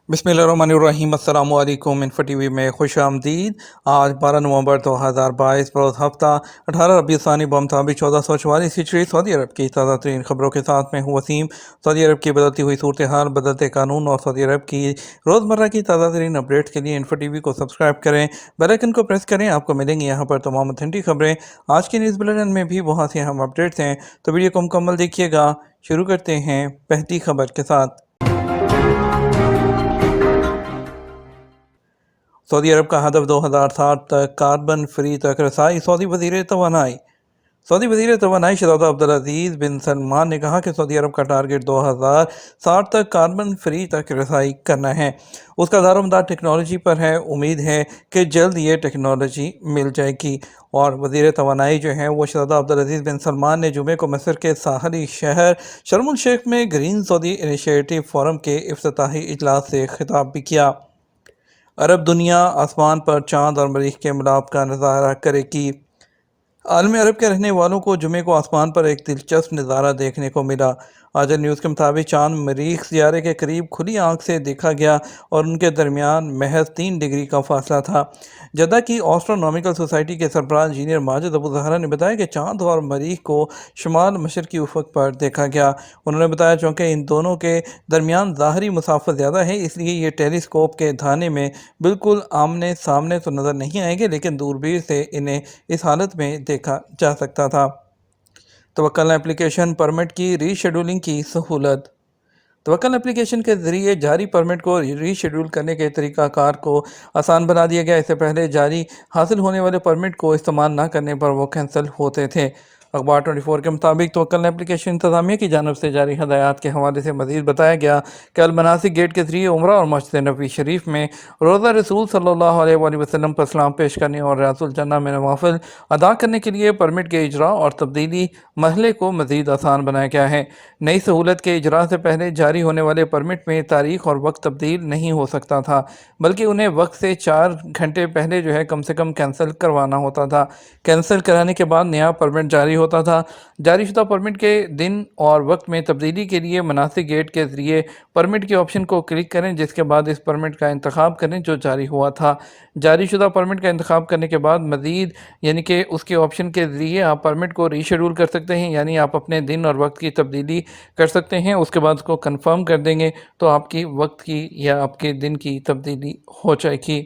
बिस्मिल्लाहिर्रहमानिर्रहीम। अस्सलाम वालेकुम। इन्फो टीवी में खुश आमदीद। आज 12 नवंबर 2022 बरोज़ हफ्ता 18 रबी सानी बमताबिक 1444 हिजरी सऊदी अरब की ताज़ा तरीन खबरों के साथ मैं हूँ वसीम। सऊदी अरब की बदलती हुई सूरत हाल, बदलते कानून और सऊदी अरब की रोज़मर्रा की ताज़ा तरीन अपडेट्स के लिए इन्फो टीवी को सब्सक्राइब करें, बेल आइकन को प्रेस करें। आपको मिलेंगी यहाँ पर तमाम ऑथेंटिक खबरें। आज के न्यूज़ बुलेटिन में भी बहुत से अहम अपडेट्स हैं, तो वीडियो को मुकम्मल देखिएगा। शुरू करते हैं पहली खबर के साथ। सऊदी अरब का हदफ 2060 तक कार्बन फ्री तक रसाई। सऊदी वज़ीर तवानाई शहज़ादा अब्दुल बिन सलमान ने कहा कि सऊदी अरब का टारगेट 2060 तक कार्बन फ्री तक रसाई करना है। उसका दारोमदार टेक्नोलॉजी पर है। उम्मीद है कि जल्द ये टेक्नोलॉजी मिल जाएगी। और वज़ीर तवानाई जो हैं वो शहज़ादा अब्दुल बिन सलमान ने जुमे को मिस्र के साहली शहर शर्म उल शेख में ग्रीन सऊदी इनिशिएटिव फोरम के इफ्तिताही इजलास से खिताब भी किया। अरब दुनिया आसमान पर चांद और मरीख के मिलाप का नज़ारा करेगी। आलम अरब के रहने वालों को जुमे को आसमान पर एक दिलचस्प नज़ारा देखने को मिला। आजल न्यूज़ के मुताबिक चांद मरीख सियारे के करीब खुली आंख से देखा गया और उनके दरमियान महज 3 डिग्री का फासला था। जद्दा की एस्ट्रोनॉमिकल सोसाइटी के सरबराह इंजीनियर माजिद अबू जहरा ने बताया कि चांद और मरीख को शुमाल मशरकी उफ़क़ पर देखा गया। उन्होंने बताया चूँकि इन दोनों के दरमियान ज़ाहरी मुसाफत ज़्यादा है, इसलिए ये टेलीस्कोप के धाने में बिल्कुल आमने सामने तो नज़र नहीं आएंगे, लेकिन दूरबीन से इन्हें इस हालत में देखा जा सकता था। तवक्कल एप्लीकेशन परमिट की रीशेड्यूलिंग की सहूलत। तवक्कल एप्लीकेशन के ज़रिए जारी परमिट को रीशेड्यूल करने के तरीक़ाकार को आसान बना दिया गया। इससे पहले जारी हासिल होने वाले परमिट को इस्तेमाल न करने पर वो कैंसिल होते थे। अखबार 24 के मुताबिक तवक्कल एप्लीकेशन इंतज़ामिया की जानब से जारी हदायत के हवाले से मज़ीद बताया गया कि अल मनासिक गेट के ज़रिए उम्रा और मस्जिद नबी शरीफ में रोज़ा रसूल सल्लल्लाहु अलैहि वसल्लम पर सलाम पेश करने और रियासुल जन्नह में नवाफिल अदा करने के लिए परमिट के इजरा और तब्दीली मरहले को मज़ीद आसान बनाया गया है। नई सहूलत के इजरा से पहले जारी होने वाले परमिट में तारीख और वक्त तब्दील नहीं हो सकता था, बल्कि उन्हें वक्त से 4 घंटे पहले जो है कम से कम कैंसिल करवाना होता था। कैंसिल कराने के बाद नया परमिट जारी होता था। जारीशुदा परमिट के दिन और वक्त में तब्दीली के लिए मनासिक गेट के ज़रिए परमिट के ऑप्शन को क्लिक करें, जिसके बाद इस परमिट का इंतखाब करें जो जारी हुआ था। जारीशुदा परमिट का इंतखाब करने के बाद मज़ीद यानी कि उसके ऑप्शन के ज़रिए आप परमिट को रीशेड्यूल कर सकते हैं, यानी आप अपने दिन और वक्त की तब्दीली कर सकते हैं। उसके बाद उसको कंफर्म कर देंगे तो आपकी वक्त की या आपके दिन की तब्दीली हो जाएगी।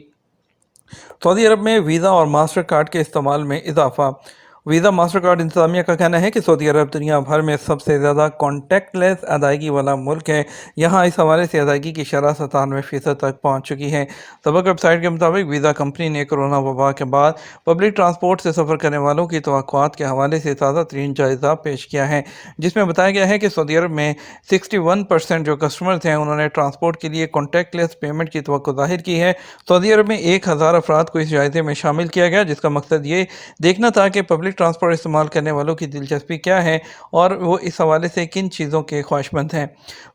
सऊदी अरब में वीज़ा और मास्टर कार्ड के इस्तेमाल में इजाफा। वीज़ा मास्टर कार्ड इंतजामिया का कहना है कि सऊदी अरब दुनिया भर में सबसे ज़्यादा कॉन्टैक्टलेस अदायगी वाला मुल्क है। यहाँ इस हवाले से अदायगी की शरह 97% तक पहुँच चुकी है। सबक वेबसाइट के मुताबिक वीज़ा कंपनी ने कोरोना वबा के बाद पब्लिक ट्रांसपोर्ट से सफ़र करने वालों की तवक्कुआत के हवाले से ताज़ा तरीन जायज़ा पेश किया है, जिसमें बताया गया है कि सऊदी अरब में 61% जो कस्टमर्स हैं उन्होंने ट्रांसपोर्ट के लिए कॉन्टैक्टलेस पेमेंट की तवक्को ज़ाहिर की है। सऊदी अरब में 1000 अफराद को इस जायज़े में शामिल किया गया, जिसका मकसद ये देखना था कि पब्लिक ट्रांसपोर्ट इस्तेमाल करने वालों की दिलचस्पी क्या है और वो इस हवाले से किन चीज़ों के ख्वाहिशमंद हैं।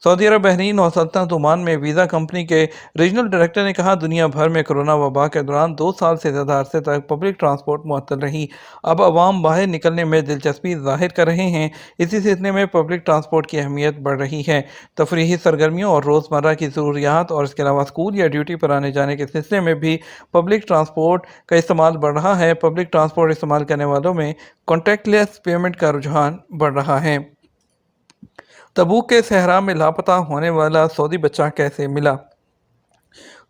सऊदी अरब, बहरीन और सल्तनत ओमान में वीज़ा कंपनी के रीजनल डायरेक्टर ने कहा, दुनिया भर में कोरोना वबा के दौरान 2 साल से ज़्यादा अरसे तक पब्लिक ट्रांसपोर्ट मुअत्तल रही। अब अवाम बाहर निकलने में दिलचस्पी ज़ाहिर कर रहे हैं। इसी सिलसिले में पब्लिक ट्रांसपोर्ट की अहमियत बढ़ रही है। तफरीही सरगर्मियों और रोज़मर्रा की ज़रूरियात और इसके अलावा स्कूल या ड्यूटी पर आने जाने के सिलसिले में भी पब्लिक ट्रांसपोर्ट का इस्तेमाल बढ़ रहा है। पब्लिक ट्रांसपोर्ट इस्तेमाल करने वालों में कॉन्टैक्टलेस पेमेंट का रुझान बढ़ रहा है। तबूक के सहरा में लापता होने वाला सऊदी बच्चा कैसे मिला।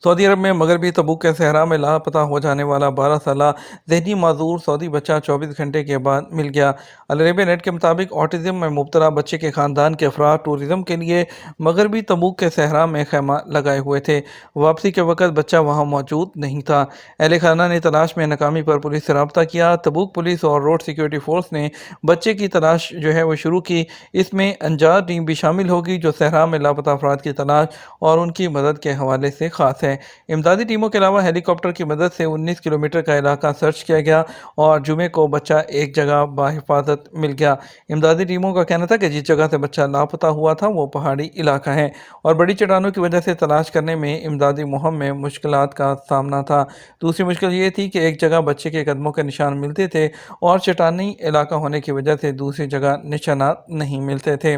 सऊदी अरब में मगरबी तबूक के सहरा में लापता हो जाने वाला 12 साला ज़हनी माजूर सऊदी बच्चा 24 घंटे के बाद मिल गया। अल अरेबिया नेट के मुताबिक ऑटिज़म में मुब्तला बच्चे के ख़ानदान के अफराद टूरिज़म के लिए मगरबी तबूक के सहरा में खैमा लगाए हुए थे। वापसी के वक्त बच्चा वहाँ मौजूद नहीं था। अहल खाना ने तलाश में नाकामी पर पुलिस से रब्ता किया। तबूक पुलिस और रोड सिक्योरिटी फोर्स ने बच्चे की तलाश जो है वो शुरू की। इसमें अंजार टीम भी शामिल होगी जो सहरा में लापता अफराद की तलाश और उनकी मदद के हवाले से ख़ास है। इमदादी टीमों के अलावा हेलीकॉप्टर की मदद से 19 किलोमीटर का इलाका सर्च किया गया और जुमे को बच्चा एक जगह बाहिफाजत मिल गया। इमदादी टीमों का कहना था कि जिस जगह से बच्चा लापता हुआ था वो पहाड़ी इलाका है और बड़ी चट्टानों की वजह से तलाश करने में इमदादी मुहिम में मुश्किलात का सामना था। दूसरी मुश्किल ये थी कि एक जगह बच्चे के कदमों के निशान मिलते थे और चट्टानी इलाका होने की वजह से दूसरी जगह निशानात नहीं मिलते थे।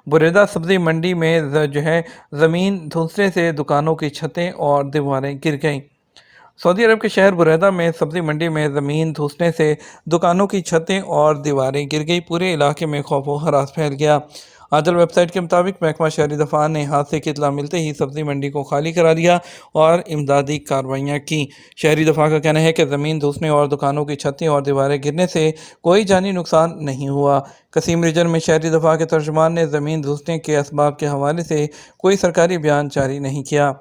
बुरेदा सब्जी मंडी में जो है ज़मीन धंसने से दुकानों की छतें और दीवारें गिर गईं। सऊदी अरब के शहर बुरैदा में सब्जी मंडी में ज़मीन धंसने से दुकानों की छतें और दीवारें गिर गई। पूरे इलाके में खौफ व हरास फैल गया। आंचल वेबसाइट के मुताबिक महकमा शहरी दफा ने हादसे की इतला मिलते ही सब्जी मंडी को खाली करा दिया और इमदादी कार्रवाइयाँ की। शहरी दफा का कहना है कि ज़मीन धंसने और दुकानों की छतें और दीवारें गिरने से कोई जानी नुकसान नहीं हुआ। कसीम रीजन में शहरी दफा के तर्जुमान ने ज़मीन धंसने के असबाब के हवाले से कोई सरकारी बयान जारी नहीं किया।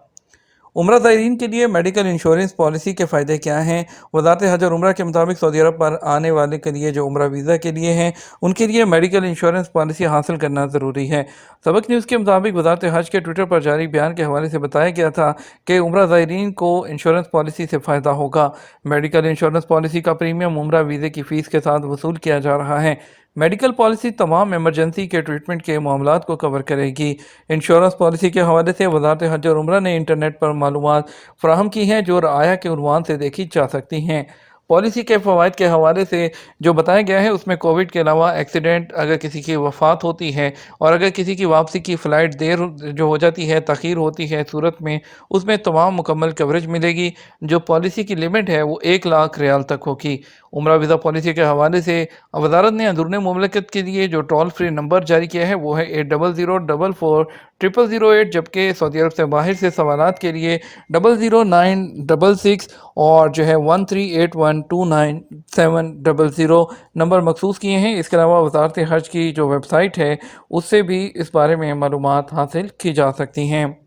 उम्रा ज़ायरीन के लिए मेडिकल इंश्योरेंस पॉलिसी के फ़ायदे क्या हैं? वज़ारत हज और उम्रा के मुताबिक सऊदी अरब पर आने वाले के लिए जो उम्रा वीज़ा के लिए हैं उनके लिए मेडिकल इंश्योरेंस पॉलिसी हासिल करना ज़रूरी है। सबक न्यूज़ के मुताबिक वज़ारत हज के ट्विटर पर जारी बयान के हवाले से बताया गया था कि उम्रा ज़ायरीन को इंश्योरेंस पॉलिसी से फ़ायदा होगा। मेडिकल इंश्योरेंस पॉलिसी का प्रीमियम उम्रा वीज़े की फ़ीस के साथ वसूल किया जा रहा है। मेडिकल पॉलिसी तमाम इमरजेंसी के ट्रीटमेंट के मामलात को कवर करेगी। इंश्योरेंस पॉलिसी के हवाले से वज़ारत हज और उम्रा ने इंटरनेट पर मालूमात फ़राहम की हैं जो राया के उन्वान से देखी जा सकती हैं। पॉलिसी के फ़वाइद के हवाले से जो बताया गया है उसमें कोविड के अलावा एक्सीडेंट, अगर किसी की वफ़ात होती है और अगर किसी की वापसी की फ़्लाइट देर जो हो जाती है, तख़ीर होती है सूरत में, उसमें तमाम मुकम्मल कवरेज मिलेगी। जो पॉलिसी की लिमिट है वो 1 लाख रियाल तक होगी। उम्रा वीज़ा पॉलिसी के हवाले से वज़ारत ने अंदरूनी मुमलिकत के लिए जो टोल फ्री नंबर जारी किया है वो है 8004440008, जबकि सऊदी अरब से बाहर से सवालात के लिए 00966 और जो है 13812970 नंबर मखसूस किए हैं। इसके अलावा वज़ारत हज की जो वेबसाइट है उससे भी इस बारे में मालूमात हासिल की जा सकती हैं।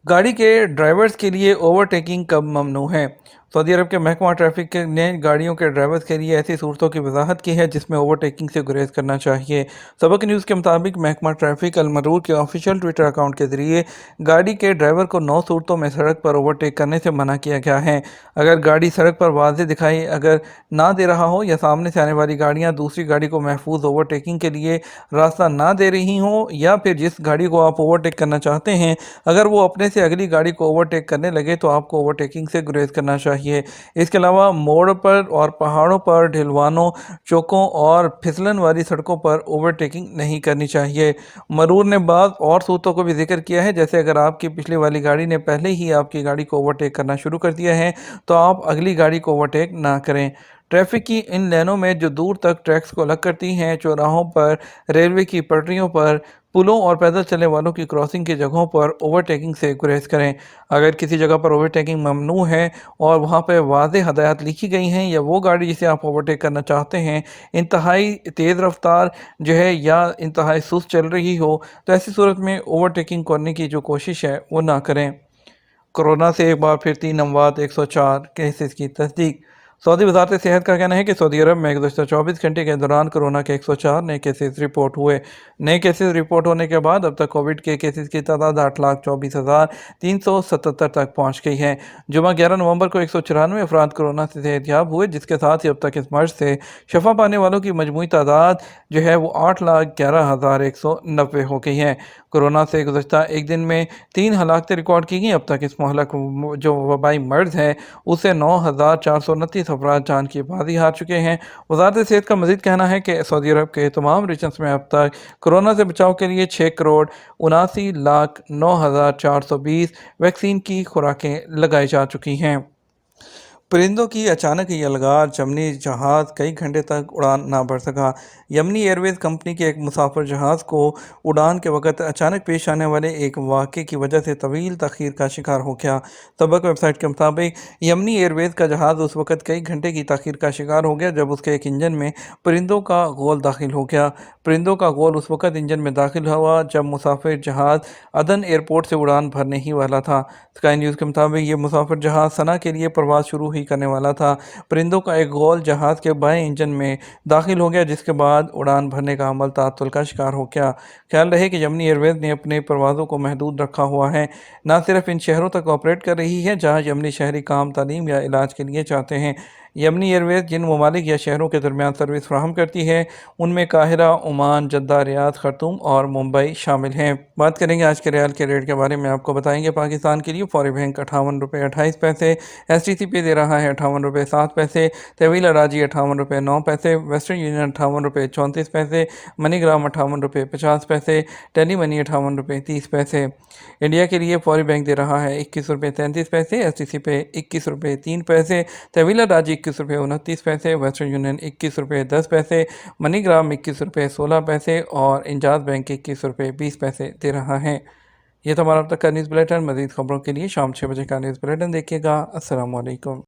गाड़ी के ड्राइवर्स के लिए ओवरटेकिंग कब ममनू है? सऊदी अरब के महकमा ट्रैफिक ने गाड़ियों के ड्राइवर्स के लिए ऐसी सूरतों की वजाहत की है जिसमें ओवरटेकिंग से गुरेज करना चाहिए। सबक न्यूज़ के मुताबिक महकमा ट्रैफिक अलमरूर के ऑफिशियल ट्विटर अकाउंट के ज़रिए गाड़ी के ड्राइवर को 9 सूरतों में सड़क पर ओवरटेक करने से मना किया गया है। अगर गाड़ी सड़क पर वाज़ेह दिखाई अगर ना दे रहा हो या सामने से आने वाली गाड़ियाँ दूसरी गाड़ी को महफूज ओवरटेकिंग के लिए रास्ता ना दे रही हों, या फिर जिस गाड़ी को आप ओवरटेक करना चाहते हैं अगर वो अपने से अगली गाड़ी को ओवरटेक करने लगे तो आपको ओवरटेकिंग से गुरेज करना चाहिए। इसके अलावा मोड़ पर और पहाड़ों पर, ढलवानों, चौकों और फिसलन वाली सड़कों पर ओवरटेकिंग नहीं करनी चाहिए। मरूर ने बाद और सूरतों को भी जिक्र किया है, जैसे अगर आपकी पिछली वाली गाड़ी ने पहले ही आपकी गाड़ी को ओवरटेक करना शुरू कर दिया है तो आप अगली गाड़ी को ओवरटेक ना करें। ट्रैफिक की इन लाइनों में जो दूर तक ट्रैक्स को अलग करती हैं, चौराहों पर, रेलवे की पटरियों पर, पुलों और पैदल चलने वालों की क्रॉसिंग की जगहों पर ओवरटेकिंग से गुरेज करें। अगर किसी जगह पर ओवरटेकिंग ममनू है और वहाँ पर वाज़ेह हदायत लिखी गई हैं या वो गाड़ी जिसे आप ओवरटेक करना चाहते हैं इंतहाई तेज़ रफ्तार जो है या इंतहाई सुस्त चल रही हो, तो ऐसी सूरत में ओवरटेकिंग करने की जो कोशिश है वो ना करें। कोरोना से एक बार फिर 3 अमवात 104 केसेस की तस्दीक। सऊदी वज़ारत सेहत का कहना है कि सऊदी अरब में गुज़श्ता 24 घंटे के दौरान कोरोना के 104 नए केसेस रिपोर्ट हुए। नए केसेस रिपोर्ट होने के बाद अब तक कोविड के केसेस की तादाद 8,24,377 तक पहुँच गई है। जुमा 11 नवंबर को 194 अफराद कोरोना से सेहतयाब हुए, जिसके साथ ही अब तक इस मर्ज से शफा पाने वालों की मजमूई तादाद जो है वो 8,11,190 हो गई है। कोरोना से गुज़श्ता एक दिन में 3 हलाकतें रिकॉर्ड की गई। अब तक इस महलक जो वबाई मर्ज है उससे 9,429 अफराद जान की बाजी हार चुके हैं। वज़ारत सेहत का मज़ीद कहना है कि सऊदी अरब के तमाम रीजन्स में अब तक कोरोना से बचाव के लिए 6,79,09,420 वैक्सीन की खुराकें लगाई जा चुकी हैं। परिंदों की अचानक ही यलगार, यमनी जहाज़ कई घंटे तक उड़ान ना भर सका। यमनी एयरवेज़ कंपनी के एक मुसाफिर जहाज़ को उड़ान के वक्त अचानक पेश आने वाले एक वाक़े की वजह से तवील तख़ीर का शिकार हो गया। सबक वेबसाइट के मुताबिक यमनी एयरवेज़ का जहाज़ उस वक्त कई घंटे की तख़ीर का शिकार हो गया जब उसके एक इंजन में परिंदों का गोल दाखिल हो गया। परिंदों का गोल उस वक्त इंजन में दाखिल हुआ जब मुसाफिर जहाज़ अदन एयरपोर्ट से उड़ान भरने ही वाला था। स्काई न्यूज़ के मुताबिक ये मुसाफिर जहाज़ सना के लिए परवाज़ शुरू ही करने वाला था। परिंदों का एक गोल जहाज़ के बाएं इंजन में दाखिल हो गया, जिसके बाद उड़ान भरने का अमल ताअत्तुल का शिकार हो गया। ख्याल रहे कि यमनी एयरवेज़ ने अपने परवाज़ों को महदूद रखा हुआ है, न सिर्फ इन शहरों तक ऑपरेट कर रही है जहाँ यमनी शहरी काम, तालीम या इलाज के लिए चाहते हैं। यमनी एयरवेज जिन ममालिक या शहरों के दरमियान सर्विस फराहम करती है उनमें काहिरा, ओमान, जद्दा, रियाद, खर्तूम और मुंबई शामिल हैं। बात करेंगे आज के रियाल के रेट के बारे में, आपको बताएंगे पाकिस्तान के लिए फौरी बैंक 58 रुपये 28 पैसे, STCP दे रहा है 58 रुपये 7 पैसे, तवील अराजी 58 रुपये 9 पैसे, वेस्टर्न यूनियन 58 रुपये 34 पैसे, मनीग्राम 58 रुपये 50 पैसे, टेली मनी 58 रुपये 30 पैसे। इंडिया के लिए फौरी बैंक दे रहा है 21 रुपये 33 पैसे, STCP 21 रुपये 3 पैसे, तवीला राजी 21 रुपये 29 पैसे, वेस्टर्न यूनियन 21 रुपये 10 पैसे, मनीग्राम 21 रुपये 16 पैसे और इंजाज बैंक 21 रुपये 20 पैसे दे रहा है। ये तो हमारा अब तक का न्यूज़ बुलेटिन। मज़ीद खबरों के लिए शाम 6 बजे का न्यूज़ बुलेटिन देखिएगा। अस्सलाम वालेकुम।